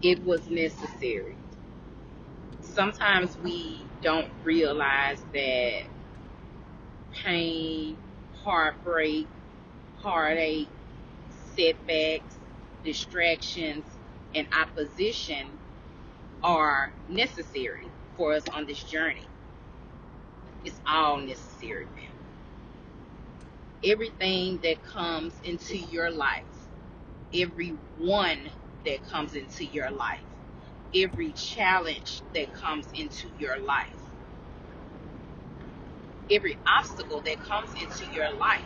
It was necessary. Sometimes we don't realize that pain, heartbreak, heartache, setbacks, distractions, and opposition are necessary for us on this journey. It's all necessary, man. Everything that comes into your life, everyone that comes into your life, every challenge that comes into your life, every obstacle that comes into your life,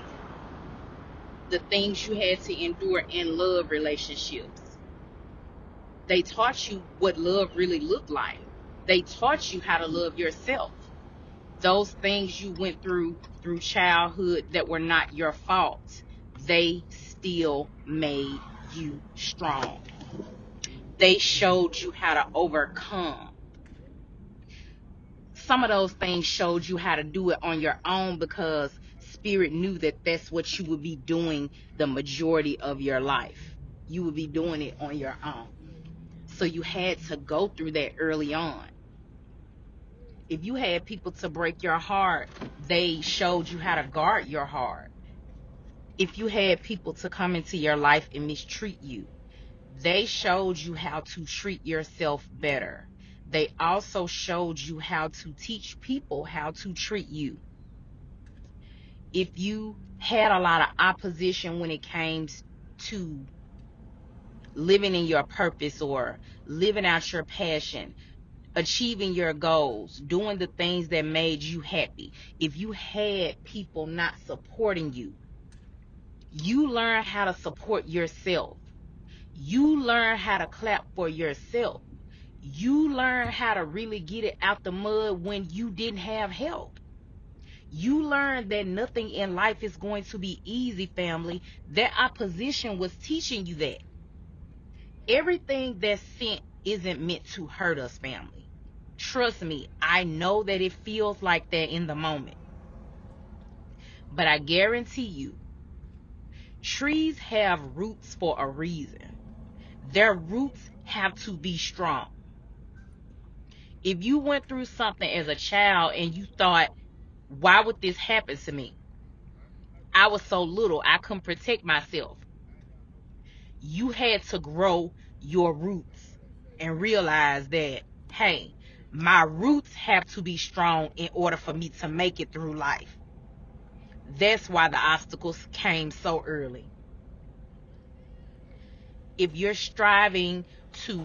the things you had to endure in love relationships, they taught you what love really looked like. They taught you how to love yourself. Those things you went through childhood that were not your fault, they still made you strong. They showed you how to overcome. Some of those things showed you how to do it on your own because Spirit knew that that's what you would be doing the majority of your life. You would be doing it on your own. So you had to go through that early on. If you had people to break your heart, they showed you how to guard your heart. If you had people to come into your life and mistreat you, they showed you how to treat yourself better. They also showed you how to teach people how to treat you. If you had a lot of opposition when it came to living in your purpose or living out your passion, achieving your goals, doing the things that made you happy, if you had people not supporting you, you learn how to support yourself. You learn how to clap for yourself. You learn how to really get it out the mud when you didn't have help. You learn that nothing in life is going to be easy, family. That opposition was teaching you that. Everything that's sent isn't meant to hurt us, family. Trust me, I know that it feels like that in the moment. But I guarantee you, trees have roots for a reason. Their roots have to be strong. If you went through something as a child and you thought, why would this happen to me? I was so little, I couldn't protect myself. You had to grow your roots and realize that, hey, my roots have to be strong in order for me to make it through life. That's why the obstacles came so early. If you're striving to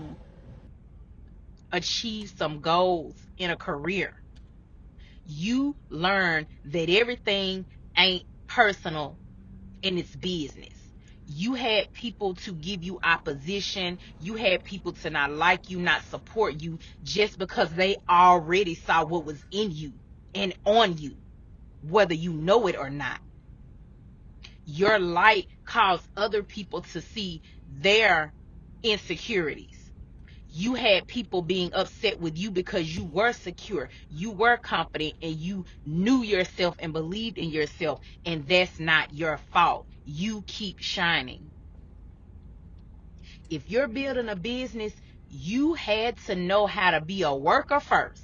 achieve some goals in a career, you learn that everything ain't personal and it's business. You had people to give you opposition. You had people to not like you, not support you, just because they already saw what was in you and on you, whether you know it or not. Your light caused other people to see their insecurities. You had people being upset with you because you were secure, you were confident, and you knew yourself and believed in yourself. And that's not your fault. You keep shining. If you're building a business, you had to know how to be a worker first.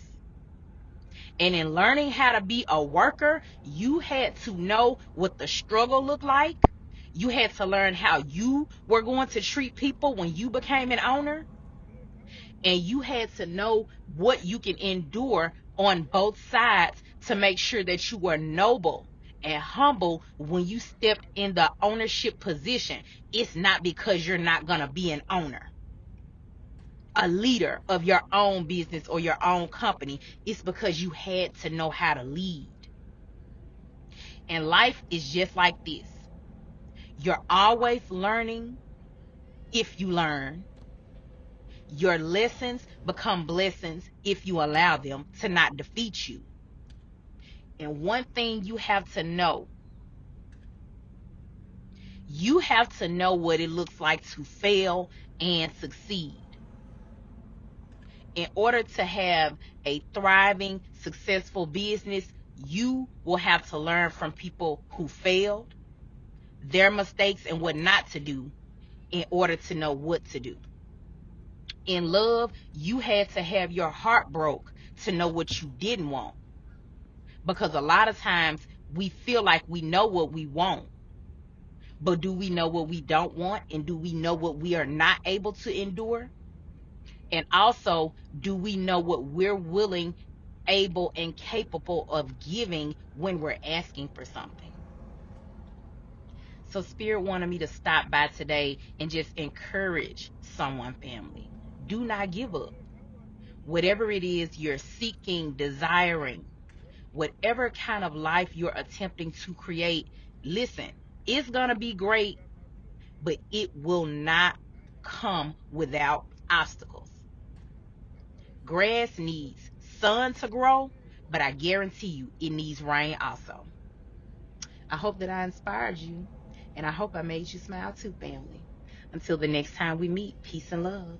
And in learning how to be a worker, you had to know what the struggle looked like. You had to learn how you were going to treat people when you became an owner. And you had to know what you can endure on both sides to make sure that you were noble and humble when you stepped in the ownership position. It's not because you're not going to be an owner, a leader of your own business or your own company. It's because you had to know how to lead. And life is just like this. You're always learning if you learn. Your lessons become blessings if you allow them to not defeat you. And one thing you have to know what it looks like to fail and succeed. In order to have a thriving, successful business, you will have to learn from people who failed, their mistakes, and what not to do in order to know what to do. In love, you had to have your heart broke to know what you didn't want. Because a lot of times we feel like we know what we want, but do we know what we don't want? And do we know what we are not able to endure? And also, do we know what we're willing, able, and capable of giving when we're asking for something? So Spirit wanted me to stop by today and just encourage someone, family. Do not give up. Whatever it is you're seeking, desiring, whatever kind of life you're attempting to create, listen, it's going to be great, but it will not come without obstacles. Grass needs sun to grow, but I guarantee you it needs rain also. I hope that I inspired you, and I hope I made you smile too, family. Until the next time we meet, peace and love.